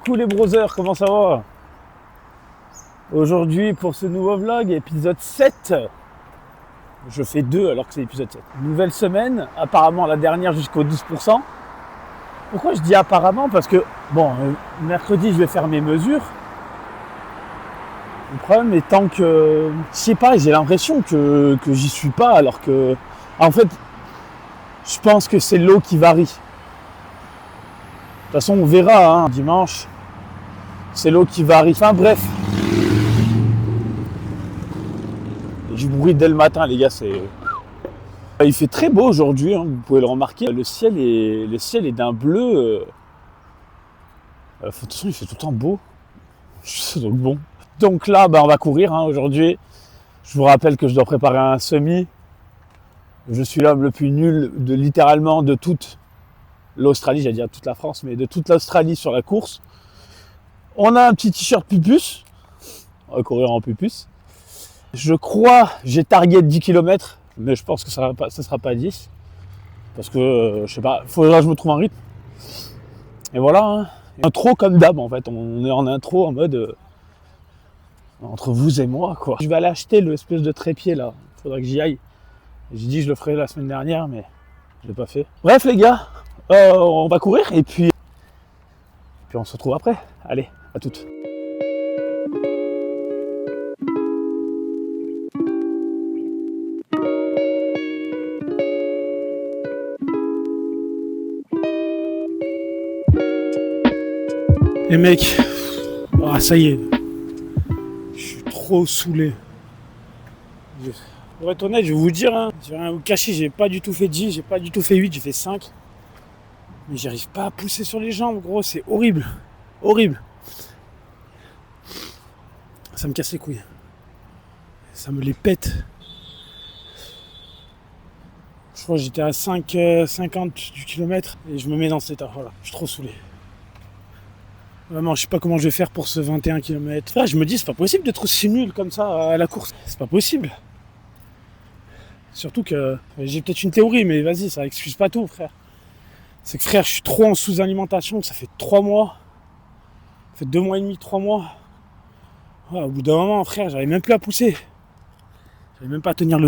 Coucou les brothers, comment ça va? Aujourd'hui pour ce nouveau vlog, épisode 7. Je fais 2 alors que c'est l'épisode 7. Nouvelle semaine, apparemment la dernière jusqu'au 12%. Pourquoi je dis apparemment? Parce que, bon, mercredi je vais faire mes mesures. Le problème étant que, je sais pas, j'ai l'impression que j'y suis pas alors que, en fait, je pense que c'est l'eau qui varie. De toute façon on verra, hein, dimanche. C'est l'eau qui varie. Enfin bref. Du bruit dès le matin, les gars, c'est... Il fait très beau aujourd'hui, hein, vous pouvez le remarquer. Le ciel est d'un bleu. De toute façon, il fait tout le temps beau. Donc bon. Donc là, on va courir hein, aujourd'hui. Je vous rappelle que je dois préparer un semi. Je suis l'homme le plus nul de littéralement de toute l'Australie, j'allais dire toute la France, mais de toute l'Australie sur la course. On a un petit t-shirt pupus. On va courir en pupus. Je crois, j'ai target 10 km, mais je pense que ça ne sera pas 10. Parce que, je sais pas, il faudra que je me trouve un rythme. Et voilà, hein. Intro comme d'hab en fait, on est en intro en mode entre vous et moi quoi. Je vais aller acheter l'espèce de trépied là, il faudra que j'y aille. J'ai dit que je le ferai la semaine dernière, mais je l'ai pas fait. Bref les gars, on va courir et puis on se retrouve après. Allez, à toutes. Les mecs, ça y est, je suis trop saoulé. Pour être honnête, je vais vous dire, hein, je vais rien vous cacher, j'ai pas du tout fait 10, j'ai pas du tout fait 8, j'ai fait 5. Mais j'arrive pas à pousser sur les jambes, gros, c'est horrible. Horrible. Ça me casse les couilles. Ça me les pète. Je crois que j'étais à 50 du kilomètre et je me mets dans cet état. Voilà, je suis trop saoulé. Vraiment, je sais pas comment je vais faire pour ce 21 km. Là, je me dis, c'est pas possible d'être aussi nul comme ça à la course. C'est pas possible. Surtout que j'ai peut-être une théorie, mais vas-y, ça excuse pas tout, frère. C'est que, frère, je suis trop en sous-alimentation. Ça fait 3 mois. Ça fait 2 mois et demi, 3 mois. Ouais, au bout d'un moment, frère, j'arrive même plus à pousser. J'arrive même pas à tenir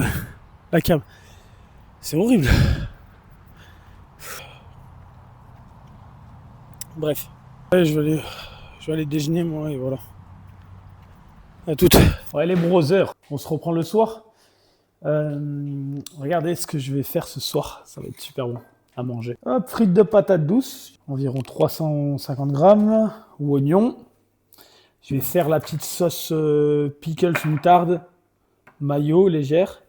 la cam. C'est horrible. Bref. Ouais, je vais aller déjeuner, moi, et voilà. À toutes. Ouais, les brothers, on se reprend le soir. Regardez ce que je vais faire ce soir. Ça va être super bon à manger. Hop, frites de patates douces, environ 350 grammes, ou oignons. Je vais faire la petite sauce pickles moutarde, mayo légère.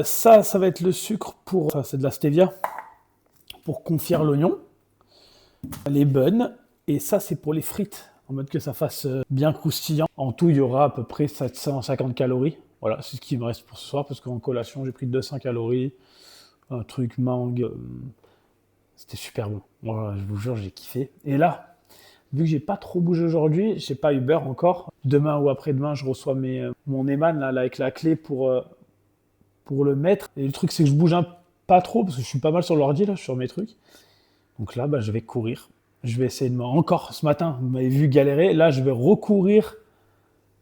Ça va être le sucre pour... Ça, c'est de la stevia, pour confire l'oignon. Les buns. Et ça, c'est pour les frites, en mode que ça fasse bien croustillant. En tout, il y aura à peu près 750 calories. Voilà, c'est ce qui me reste pour ce soir, parce qu'en collation, j'ai pris 200 calories. Un truc mangue. C'était super bon. Voilà, je vous jure, j'ai kiffé. Et là, vu que j'ai pas trop bougé aujourd'hui, j'ai pas Uber encore. Demain ou après-demain, je reçois mon Eman là, avec la clé pour le mettre. Et le truc, c'est que je bouge pas trop, parce que je suis pas mal sur l'ordi, là, sur mes trucs. Donc là, je vais courir. Je vais essayer de encore ce matin, vous m'avez vu galérer. Là, je vais recourir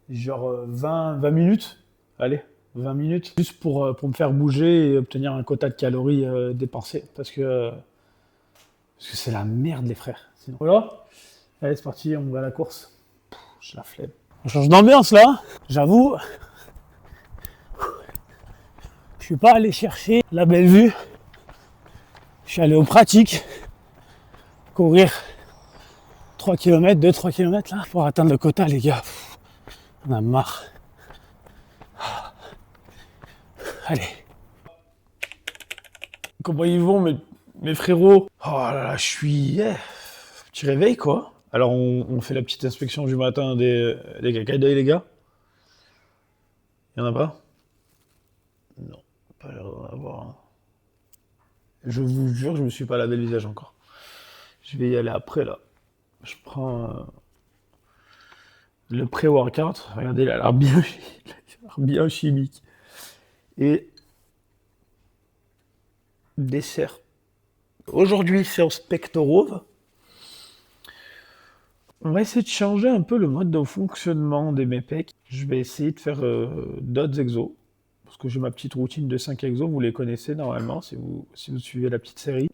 genre 20 minutes. Allez, 20 minutes. Juste pour me faire bouger et obtenir un quota de calories dépensé. Parce que c'est la merde, les frères. Sinon. Voilà. Allez, c'est parti, on va à la course. J'ai la flemme. On change d'ambiance là. J'avoue. Je suis pas allé chercher la belle vue. Je suis allé aux pratiques. Courir 3 km, 2-3 km là, pour atteindre le quota, les gars. On a marre. Allez. Comment ils vont, mes frérots? Oh là là, je suis... Petit réveil, quoi. Alors, on fait la petite inspection du matin des cacailles, les gars. Il y en a pas? Non, pas l'air d'en avoir. Hein. Je vous jure, je me suis pas lavé le visage encore. Je vais y aller après, là. Je prends le pré-workout. Regardez, il a l'air bien chimique. Et dessert. Aujourd'hui, séance pectoraux. On va essayer de changer un peu le mode de fonctionnement des mes pecs. Je vais essayer de faire d'autres exos. Parce que j'ai ma petite routine de 5 exos, vous les connaissez normalement si vous suivez la petite série.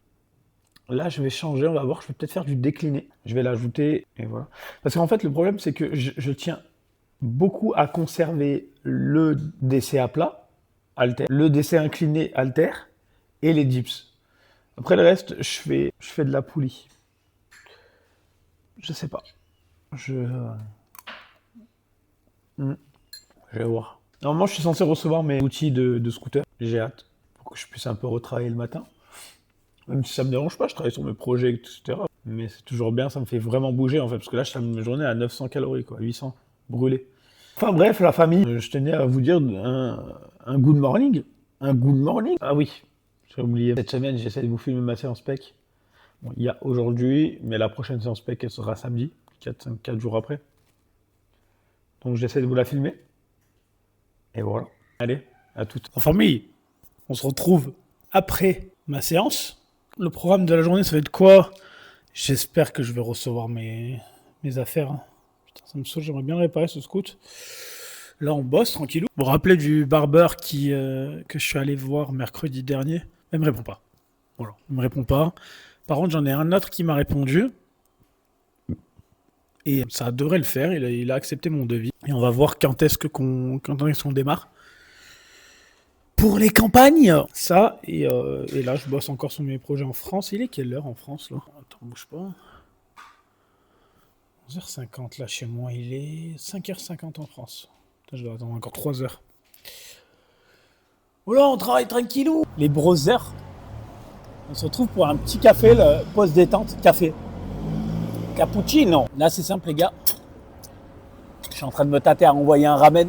Là, je vais changer, on va voir, je vais peut-être faire du décliné. Je vais l'ajouter, et voilà. Parce qu'en fait, le problème, c'est que je tiens beaucoup à conserver le DC à plat, halter, le DC incliné, halter, et les dips. Après le reste, je fais de la poulie. Je sais pas. Je vais voir. Normalement, je suis censé recevoir mes outils de scooter. J'ai hâte pour que je puisse un peu retravailler le matin. Même si ça me dérange pas, je travaille sur mes projets, etc. Mais c'est toujours bien, ça me fait vraiment bouger en fait. Parce que là, je termine ma journée à 900 calories, quoi, 800 brûlés. Enfin bref, la famille, je tenais à vous dire un good morning. Un good morning. Ah oui, j'ai oublié. Cette semaine, j'essaie de vous filmer ma séance PEC. Bon, il y a aujourd'hui, mais la prochaine séance PEC, elle sera samedi, 4 jours après. Donc j'essaie de vous la filmer. Et voilà. Allez, à toutes. En famille, on se retrouve après ma séance. Le programme de la journée, ça va être quoi? J'espère que je vais recevoir mes affaires. Putain, ça me saoule, j'aimerais bien réparer ce scoot. Là, on bosse tranquillou. Vous vous rappelez du barbeur que je suis allé voir mercredi dernier? Il me répond pas. Voilà, il me répond pas. Par contre, j'en ai un autre qui m'a répondu. Et ça devrait le faire, il a accepté mon devis. Et on va voir quand est-ce qu'on démarre. Pour les campagnes, ça, et là, je bosse encore sur mes projets en France. Il est quelle heure en France, là? Attends, bouge pas. 11h50, là, chez moi, il est 5h50 en France. Putain, je dois attendre encore 3 heures. Voilà, on travaille tranquillou. Les brothers, on se retrouve pour un petit café, le pause détente, café. Cappuccino. Là, c'est simple, les gars. Je suis en train de me tâter à envoyer un ramen.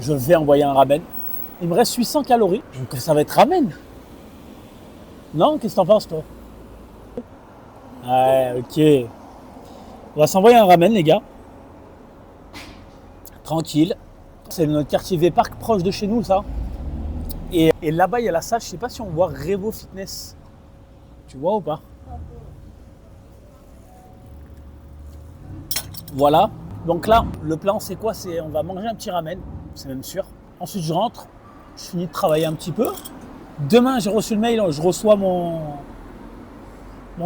Je vais envoyer un ramen. Il me reste 800 calories. Donc ça va être ramen. Non? Qu'est-ce que t'en penses, toi? Ouais, ok. On va s'envoyer un ramen, les gars. Tranquille. C'est notre quartier V-Park proche de chez nous, ça. Et là-bas, il y a la salle. Je sais pas si on voit Revo Fitness. Tu vois ou pas? Voilà. Donc là, le plan, c'est quoi? C'est on va manger un petit ramen. C'est même sûr. Ensuite, je rentre. Je finis de travailler un petit peu. Demain, j'ai reçu le mail, je reçois mon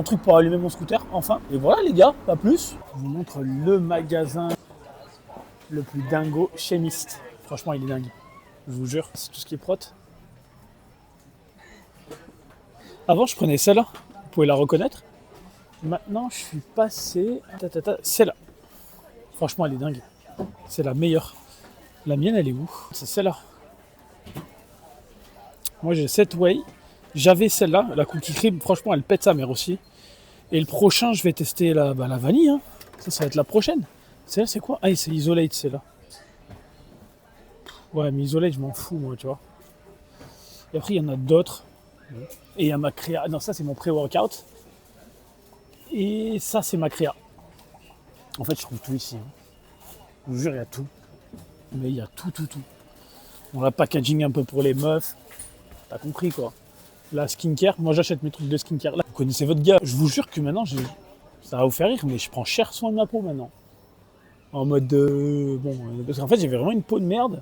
truc pour allumer mon scooter, enfin. Et voilà les gars, pas plus. Je vous montre le magasin le plus dingo chez Mist. Franchement, il est dingue. Je vous jure, c'est tout ce qui est prot. Avant, je prenais celle-là. Vous pouvez la reconnaître. Maintenant, je suis passé... Celle-là. Franchement, elle est dingue. C'est la meilleure. La mienne, elle est où? C'est celle-là. Moi j'ai cette Way, j'avais celle-là, la Cookie Cream, franchement elle pète sa mère aussi. Et le prochain je vais tester la vanille, hein. Ça va être la prochaine. Celle-là c'est quoi? Ah c'est Isolate celle-là. Ouais mais Isolate je m'en fous moi tu vois. Et après il y en a d'autres. Et il y a ma créa, non ça c'est mon pré-workout. Et ça c'est ma créa. En fait je trouve tout ici. Hein. Je vous jure il y a tout. Mais il y a tout. On a packaging un peu pour les meufs. T'as compris quoi. La skincare, moi j'achète mes trucs de skincare. Là, vous connaissez votre gars. Je vous jure que maintenant, ça va vous faire rire, mais je prends cher soin de ma peau maintenant. En mode de... Bon, parce qu'en fait j'avais vraiment une peau de merde.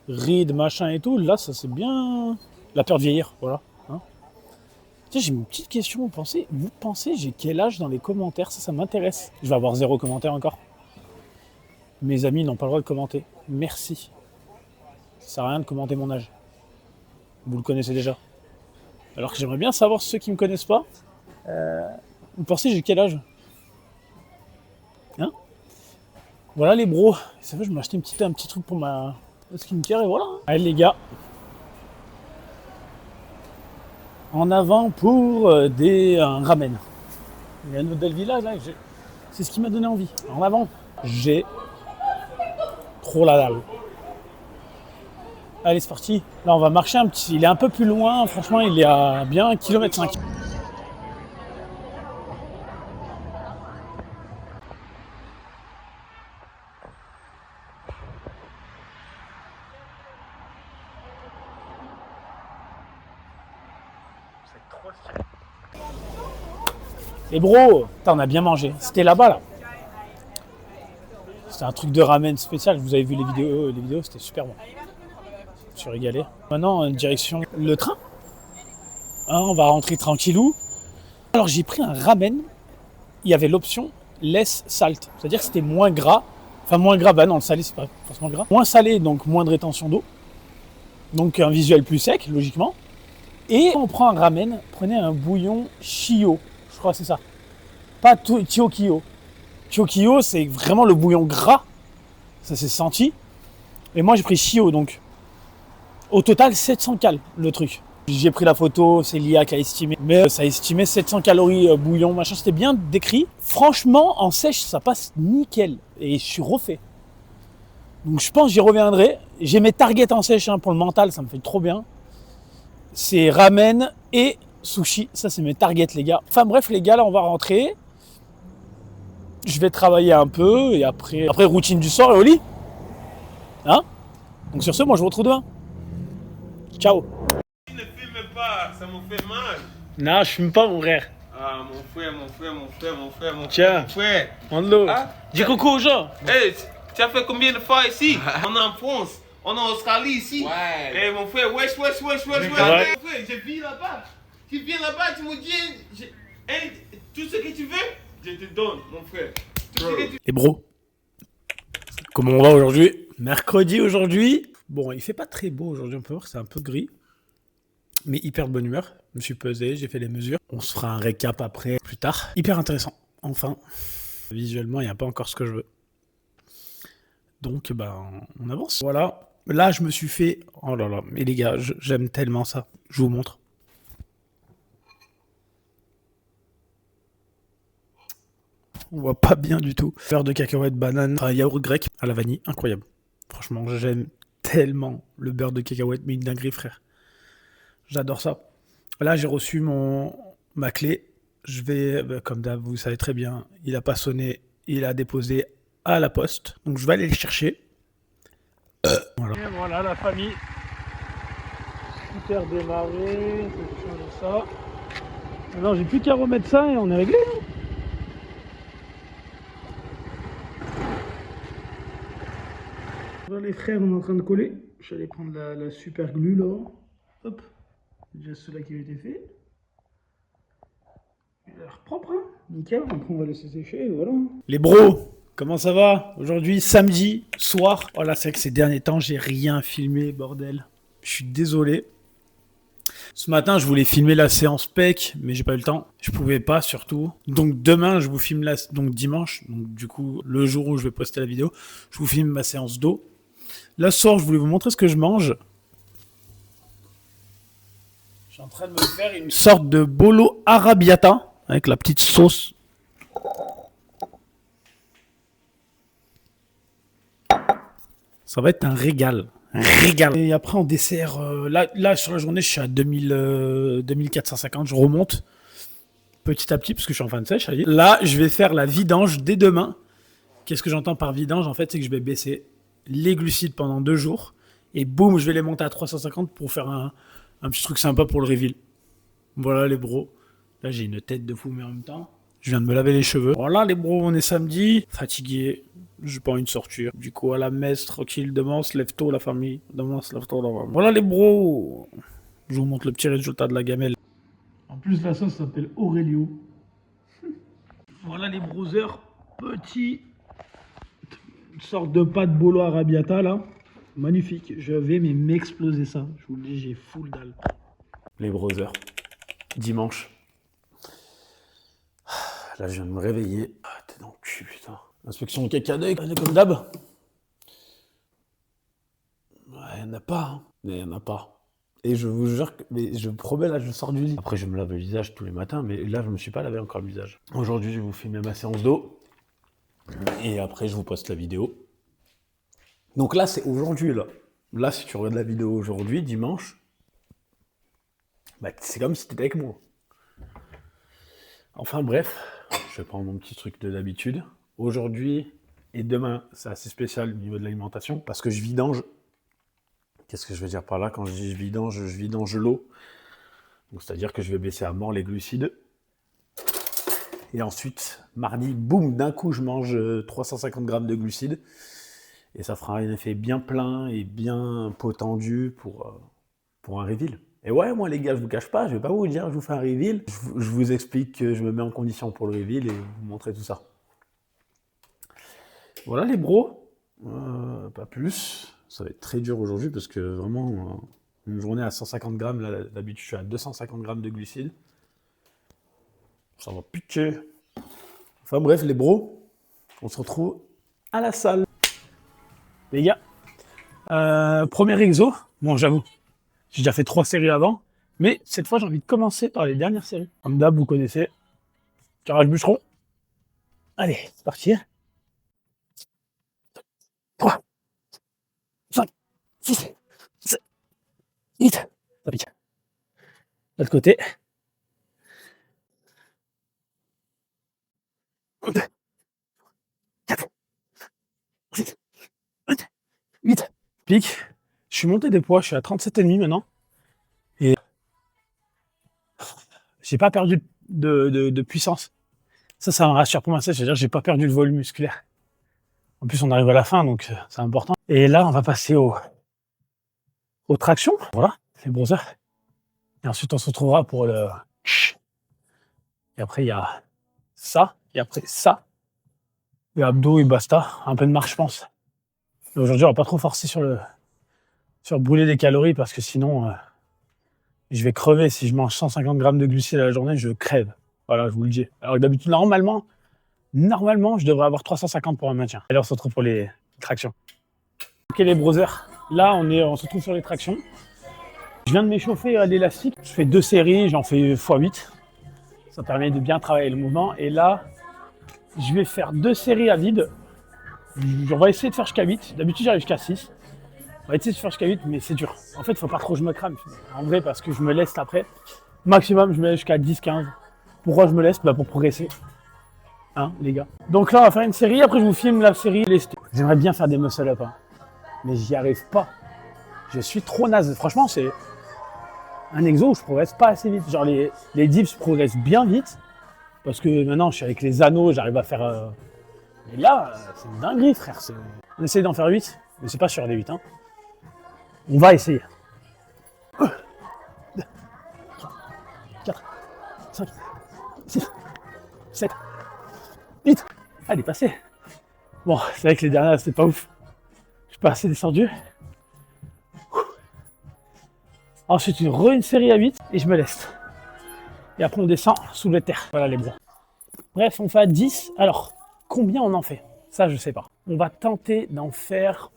Rides, machin et tout. Là, ça c'est bien... La peur de vieillir, voilà. Hein. Tiens, j'ai une petite question. Vous pensez j'ai quel âge dans les commentaires? Ça m'intéresse. Je vais avoir 0 commentaire encore. Mes amis n'ont pas le droit de commenter. Merci. Ça sert à rien de commenter mon âge. Vous le connaissez déjà. Alors que j'aimerais bien savoir ceux qui ne me connaissent pas. Vous pensez j'ai quel âge? Hein? Voilà les bros. Ça fait je m'ai acheté un petit truc pour ma skincare et voilà. Allez les gars. En avant pour un ramen. Il y a un hôtel village là. C'est ce qui m'a donné envie. En avant. J'ai trop la dalle. Allez, c'est parti. Là, on va marcher un petit... Il est un peu plus loin. Franchement, il est à bien 1,5 km. Et bro, on a bien mangé. C'était là-bas, là. C'était un truc de ramen spécial. Vous avez vu les vidéos, c'était super bon. Je me suis régalé. Maintenant, direction le train. Hein, on va rentrer tranquillou. Alors j'ai pris un ramen. Il y avait l'option less salt. C'est-à-dire que c'était moins gras. Enfin moins gras, bah non, le salé c'est pas forcément gras. Moins salé, donc moins de rétention d'eau. Donc un visuel plus sec, logiquement. Et on prend un ramen, prenez un bouillon Chio. Je crois que c'est ça. Pas Chio-Kyo. Chio-Kyo, c'est vraiment le bouillon gras. Ça s'est senti. Et moi j'ai pris Chio, donc au total 700 cales le truc. J'ai pris la photo, c'est l'IA qui a estimé. Mais ça a estimé 700 calories bouillon, machin. C'était bien décrit. Franchement, en sèche, ça passe nickel. Et je suis refait. Donc je pense que j'y reviendrai. J'ai mes targets en sèche pour le mental, ça me fait trop bien. C'est ramen et sushi. Ça, c'est mes targets, les gars. Enfin bref, les gars, là, on va rentrer. Je vais travailler un peu. Et après routine du soir et au lit. Hein? Donc sur ce, moi, je vous retrouve demain. Ciao. Ne filme pas, ça me fait mal. Non, je fume pas, mon frère. Ah, mon frère. Tiens, frère. prends de l'eau. Ah, Dis coucou aux gens. Hey, tu as fait combien de fois ici? On est en France, on est en Australie ici. Ouais. Hey, mon frère, wesh. Ouais. Mon frère, je vis là-bas. Tu viens là-bas, tu me dis, hey, tout ce que tu veux, je te donne, mon frère. Tout ce que tu... Les bros, comment on va aujourd'hui? Mercredi aujourd'hui. Bon, il fait pas très beau aujourd'hui, on peut voir que c'est un peu gris. Mais hyper de bonne humeur. Je me suis pesé, j'ai fait les mesures. On se fera un récap après, plus tard. Hyper intéressant, enfin. Visuellement, il n'y a pas encore ce que je veux. Donc, on avance. Voilà. Là, je me suis fait... Oh là là, mais les gars, j'aime tellement ça. Je vous montre. On voit pas bien du tout. Beurre de cacahuète, banane, enfin, yaourt grec à la vanille, incroyable. Franchement, j'aime tellement le beurre de cacahuète, mais une dinguerie, frère. J'adore ça. Là, j'ai reçu ma clé. Je vais, comme d'hab, vous savez très bien, il a pas sonné, il a déposé à la poste. Donc, je vais aller le chercher. Voilà. Et voilà la famille. Super démarré. Je vais changer ça. Alors, j'ai plus qu'à remettre ça et on est réglé. Voilà les frères, on est en train de coller. Je suis allé prendre la super glue là. Hop. Déjà ceux-là qui ont été faits. Il a l'air propre, hein. Nickel. Après on va laisser sécher et voilà. Les bros, comment ça va? Aujourd'hui, samedi soir. Oh là, c'est que ces derniers temps, j'ai rien filmé, bordel. Je suis désolé. Ce matin, je voulais filmer la séance PEC, mais j'ai pas eu le temps. Je pouvais pas, surtout. Donc demain, je vous filme donc dimanche. Donc du coup, le jour où je vais poster la vidéo, je vous filme ma séance d'eau. Là, ce soir, je voulais vous montrer ce que je mange. Je suis en train de me faire une sorte de bolo arrabbiata avec la petite sauce. Ça va être un régal. Un régal. Et après, en dessert, là, sur la journée, je suis à 2450. Je remonte petit à petit parce que je suis en fin de sèche. Là, je vais faire la vidange dès demain. Qu'est-ce que j'entends par vidange? En fait, c'est que je vais baisser les glucides pendant 2 jours. Et boum, je vais les monter à 350 pour faire un petit truc sympa pour le reveal. Voilà les bros. Là, j'ai une tête de fou, mais en même temps, je viens de me laver les cheveux. Voilà les bros, on est samedi. Fatigué. J'ai pas envie de sortir. Du coup, à la messe, tranquille. Demain, on se lève tôt, la famille. Demain, on se lève tôt, la famille. Voilà les bros. Je vous montre le petit résultat de la gamelle. En plus, la sauce s'appelle Aurelio. Voilà les brothers. Petit. Une sorte de pâte bolo arrabbiata, là. Magnifique. Je vais m'exploser ça. Je vous le dis, j'ai full dalle. Les brothers. Dimanche. Là, je viens de me réveiller. Ah, t'es dans le cul, putain. Inspection cacadet, comme d'hab. Il n'y en a pas, hein. Mais il n'y en a pas. Et je vous jure que, mais je promets, là, je sors du lit. Après, je me lave le visage tous les matins, mais là, je me suis pas lavé encore le visage. Aujourd'hui, je vais vous filmer ma séance d'eau. Et après, je vous poste la vidéo. Donc là, c'est aujourd'hui, là. Là, si tu regardes la vidéo aujourd'hui, dimanche, c'est comme si tu étais avec moi. Enfin bref, je vais prendre mon petit truc de d'habitude. Aujourd'hui et demain, c'est assez spécial au niveau de l'alimentation parce que je vidange. Qu'est-ce que je veux dire par là? Quand je dis je vidange l'eau. Donc c'est-à-dire que je vais baisser à mort les glucides. Et ensuite, mardi, boum, d'un coup, je mange 350 grammes de glucides. Et ça fera un effet bien plein et bien potendu pour un reveal. Et ouais, moi les gars, je vous cache pas, je vais pas vous dire, je vous fais un reveal. Je vous explique que je me mets en condition pour le reveal et vous montrer tout ça. Voilà les bros, pas plus. Ça va être très dur aujourd'hui parce que vraiment, une journée à 150 grammes, là d'habitude je suis à 250 grammes de glucides. Ça va piquer. Enfin bref les bros, on se retrouve à la salle. Les gars, premier exo, bon j'avoue, j'ai déjà fait 3 séries avant, mais cette fois j'ai envie de commencer par les dernières séries. Comme d'hab, vous connaissez, tirage bûcheron. Allez, c'est parti. 3, 5, 6, 7, 8, ça pique. De l'autre côté. 2, 4, 6, 8, pique. Je suis monté des poids, je suis à 37,5 maintenant. Et j'ai pas perdu de puissance. Ça me rassure pour moi, c'est-à-dire que j'ai pas perdu le volume musculaire. En plus, on arrive à la fin, donc c'est important. Et là, on va passer aux tractions. Voilà, les brothers. Et ensuite, on se retrouvera pour le... Et après, il y a ça. Et après, ça. Et abdos et basta. Un peu de marche, je pense. Et aujourd'hui, on va pas trop forcer sur brûler des calories parce que sinon, je vais crever. Si je mange 150 grammes de glucides à la journée, je crève. Voilà, je vous le dis. Alors que d'habitude, normalement, je devrais avoir 350 pour un maintien. Et là, on se retrouve pour les tractions. Ok, les brothers. Là, on se retrouve sur les tractions. Je viens de m'échauffer à l'élastique. Je fais 2 séries, j'en fais x8. Ça permet de bien travailler le mouvement. Et là, je vais faire 2 séries à vide. On va essayer de faire jusqu'à 8. D'habitude, j'arrive jusqu'à 6. On va essayer de faire jusqu'à 8, mais c'est dur. En fait, il ne faut pas trop que je me crame. En vrai, parce que je me laisse après. Maximum, je me laisse jusqu'à 10, 15. Pourquoi je me laisse? Pour progresser. Hein, les gars. Donc là, on va faire une série. Après, je vous filme la série lestée. J'aimerais bien faire des muscle-up. Hein. Mais j'y arrive pas. Je suis trop naze. Franchement, c'est un exo où je progresse pas assez vite. Genre, les dips progressent bien vite. Parce que maintenant, je suis avec les anneaux, j'arrive à faire... Mais là, c'est une dinguerie, frère. On essaye d'en faire 8, mais c'est pas sur les 8. Hein. On va essayer. 1, 2, 3, 4, 5, 6, 7, 8. Ah, elle est passée. Bon, c'est vrai que les dernières, c'était pas ouf. Je suis pas assez descendu. Ensuite, une série à 8 et je me laisse. Et après, on descend sous le terre. Voilà les bras. Bref, on fait à 10. Alors, combien on en fait? Ça, je sais pas. On va tenter d'en faire...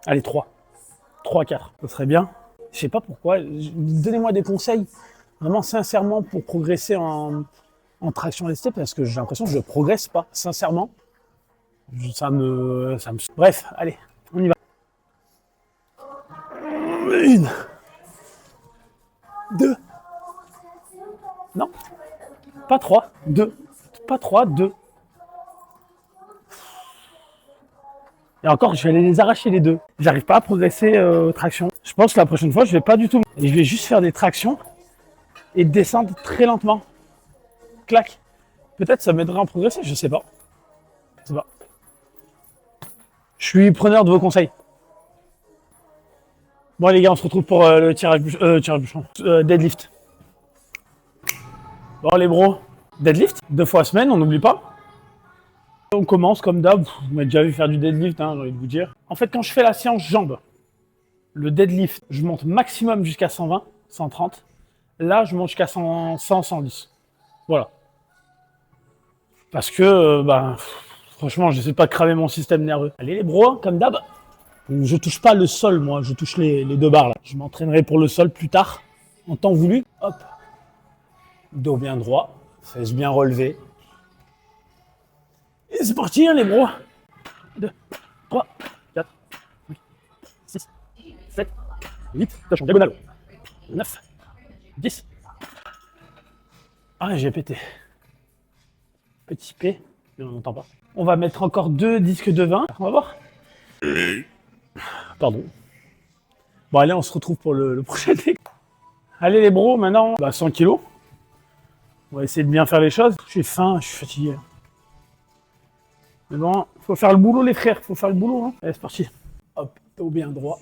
Allez, 3. 3, 4. Ce serait bien. Je sais pas pourquoi. Donnez-moi des conseils, vraiment sincèrement, pour progresser en traction lestée, parce que j'ai l'impression que je progresse pas, sincèrement. Ça me... Bref, allez, on y va. 1, 2. Non, pas 3, 2. Pas 3, 2. Et encore, je vais aller les arracher les 2. J'arrive pas à progresser aux tractions. Je pense que la prochaine fois, je vais pas du tout. Et je vais juste faire des tractions et descendre très lentement. Clac. Peut-être ça m'aidera à progresser, je sais pas. Je sais pas. Je suis preneur de vos conseils. Bon les gars, on se retrouve pour le tirage bûcheron. Deadlift. Bon les bros, deadlift, 2 fois semaine, on n'oublie pas. On commence comme d'hab, vous m'avez déjà vu faire du deadlift, hein, j'ai envie de vous dire. En fait, quand je fais la séance jambes, le deadlift, je monte maximum jusqu'à 120, 130. Là, je monte jusqu'à 100, 110. Voilà. Parce que, franchement, j'essaie pas de cramer mon système nerveux. Allez les bros, comme d'hab. Je touche pas le sol, moi, je touche les 2 barres là. Je m'entraînerai pour le sol plus tard, en temps voulu. Hop. Dos bien droit, fesses bien relevées. Et c'est parti, hein, les bros. 2, 3, 4, 5, 6, 7, 8. Attention, diagonale. 9, 10. Ah, j'ai pété. Petit P, mais on n'entend pas. On va mettre encore 2 disques de 20. On va voir. Pardon. Bon, allez, on se retrouve pour le prochain. Allez, les bros, maintenant, 100 kilos. On va essayer de bien faire les choses. J'ai faim, je suis fatigué. Mais bon, faut faire le boulot les frères, faut faire le boulot. Hein. Allez, c'est parti. Hop, dos bien droit.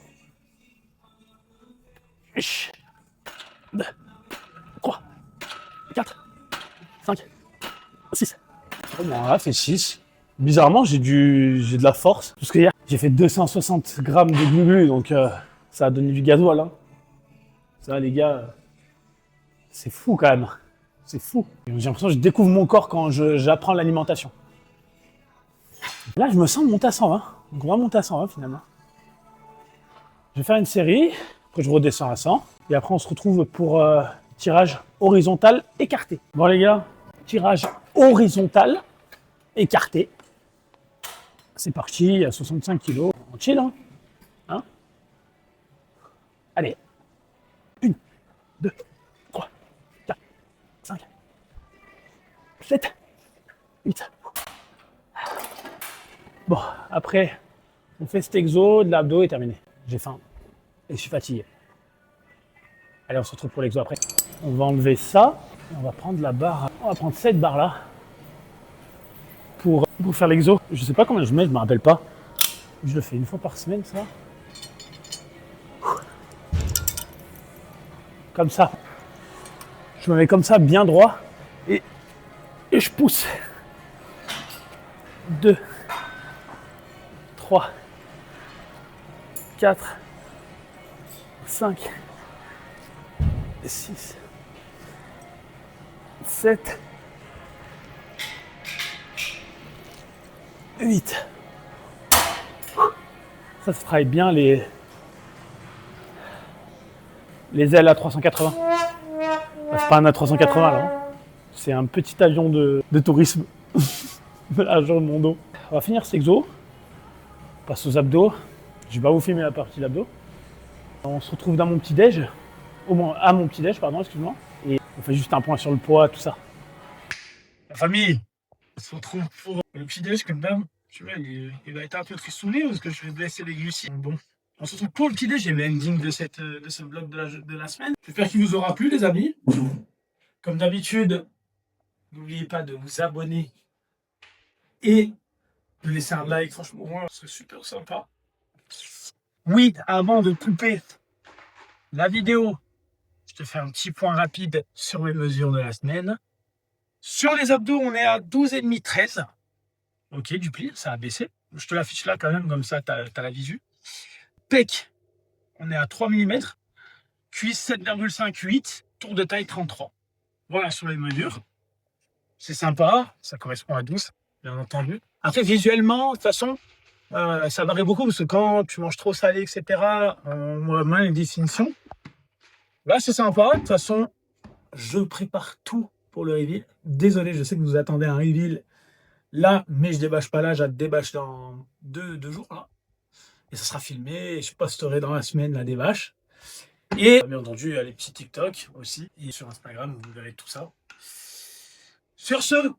2, 3, 4, 5, 6. Bon, là, c'est 6. Bizarrement, j'ai de la force. Parce que hier, j'ai fait 260 grammes de glu-glu, donc ça a donné du gasoil. Hein. Ça, les gars, c'est fou quand même. C'est fou. J'ai l'impression que je découvre mon corps quand j'apprends l'alimentation. Là, je me sens monter à 120. Donc on va monter à 120 finalement. Je vais faire une série, après je redescends à 100. Et après, on se retrouve pour tirage horizontal écarté. Bon les gars, tirage horizontal écarté. C'est parti, à 65 kg. On chill, hein, allez. 1, 2, 3, 4, 5, 7, 8. Bon, après, on fait cet exo, de l'abdo et terminé. J'ai faim et je suis fatigué. Allez, on se retrouve pour l'exo après. On va enlever ça. Et on va prendre la barre. On va prendre cette barre là pour faire l'exo. Je sais pas combien je mets, je me rappelle pas. Je le fais une fois par semaine, ça. Comme ça. Je me mets comme ça, bien droit. Et je pousse. 2, 3, 4, 5, 6, 7, 8. Ça travaille bien les ailes à 380. Bah, c'est pas un A380 là. Hein. C'est un petit avion de tourisme. De l'argent de mon dos. On va finir cet exo. On passe aux abdos. Je vais pas vous filmer la partie d'abdos. On se retrouve dans mon petit déj. Au moins à mon petit déj, pardon, excuse-moi. Et on fait juste un point sur le poids, tout ça. La famille, on se retrouve pour le petit déj comme d'hab. Tu vois, il va être un peu tristouné parce que je vais blesser les glucides. Bon, on se retrouve pour le petit déj et l'ending de ce vlog de la semaine. J'espère qu'il vous aura plu, les amis. Comme d'habitude, n'oubliez pas de vous abonner et de laisser un like. Franchement, moi, c'est super sympa. Oui, avant de couper la vidéo, je te fais un petit point rapide sur mes mesures de la semaine. Sur les abdos, on est à 12,5, 13. Ok, du pli, ça a baissé. Je te l'affiche là quand même, comme ça, tu as la visu. Pec, on est à 3 mm. Cuisse 7,5, 8. Tour de taille 33. Voilà sur les mesures. C'est sympa, ça correspond à 12, bien entendu. Après, visuellement, de toute façon, ça varie beaucoup parce que quand tu manges trop salé, etc., on voit moins les définitions. Là, c'est sympa. De toute façon, je prépare tout pour le reveal. Désolé, je sais que vous attendez un reveal là, mais je débâche pas là, je débâche dans deux jours là. Et ça sera filmé, et je posterai dans la semaine la débâche. Et bien entendu, il y a les petits TikTok aussi, et sur Instagram, vous verrez tout ça. Sur ce,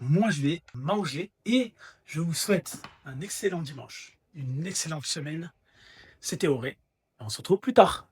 moi je vais manger et je vous souhaite un excellent dimanche, une excellente semaine. C'était Auré, et on se retrouve plus tard.